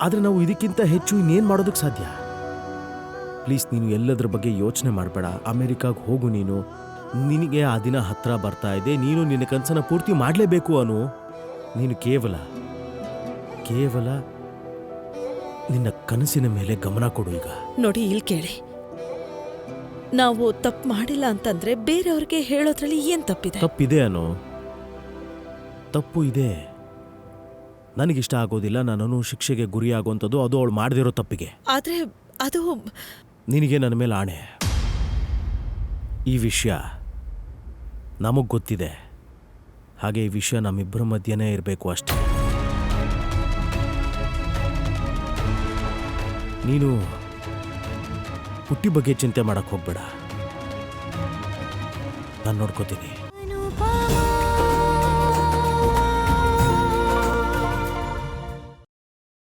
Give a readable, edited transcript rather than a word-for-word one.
ಆದರೆ ನಾವು ಇದಕ್ಕಿಂತ ಹೆಚ್ಚು ಇನ್ನೇನು ಮಾಡೋದಕ್ಕೆ ಸಾಧ್ಯ? ಪ್ಲೀಸ್, ನೀನು ಎಲ್ಲದ್ರ ಬಗ್ಗೆ ಯೋಚನೆ ಮಾಡಬೇಡ. ಅಮೆರಿಕಾಗೆ ಹೋಗು. ನೀನು ನಿನಗೆ ಆ ದಿನ ಹತ್ರ ಬರ್ತಾ ಇದೆ. ನೀನು ನಿನ್ನ ಕನಸನ್ನು ಪೂರ್ತಿ ಮಾಡಲೇಬೇಕು ಅನು. ನೀನು ಕೇವಲ ನಿನ್ನ ಕನಸಿನ ಮೇಲೆ ಗಮನ ಕೊಡು ಈಗ. ನೋಡಿ, ಇಲ್ಲಿ ಕೇಳಿ, ನಾವು ತಪ್ಪು ಮಾಡಿಲ್ಲ ಅಂತಂದ್ರೆ ಬೇರೆಯವ್ರಿಗೆ ಹೇಳೋದ್ರಲ್ಲಿ ಏನ್ ತಪ್ಪಿದೆ? ತಪ್ಪಿದೆ ಅನು, ತಪ್ಪು ಇದೆ. ನನಗಿಷ್ಟ ಆಗೋದಿಲ್ಲ ನಾನು ಶಿಕ್ಷೆಗೆ ಗುರಿಯಾಗುವಂಥದ್ದು, ಅದು ಅವಳು ಮಾಡದಿರೋ ತಪ್ಪಿಗೆ. ಆದ್ರೆ ಅದು ನಿನಗೆ ನನ್ನ ಮೇಲೆ ಆಣೆ, ಈ ವಿಷಯ ನಮಗೆ ಗೊತ್ತಿದೆ. ಹಾಗೆ ಈ ವಿಷಯ ನಮ್ಮಿಬ್ಬರ ಮಧ್ಯೆನೇ ಇರಬೇಕು ಅಷ್ಟೇ. ನೀನು ಪುಟ್ಟಿ ಬಗ್ಗೆ ಚಿಂತೆ ಮಾಡಕ್ಕೆ ಹೋಗ್ಬೇಡ, ನಾನು ನೋಡ್ಕೋತೀನಿ.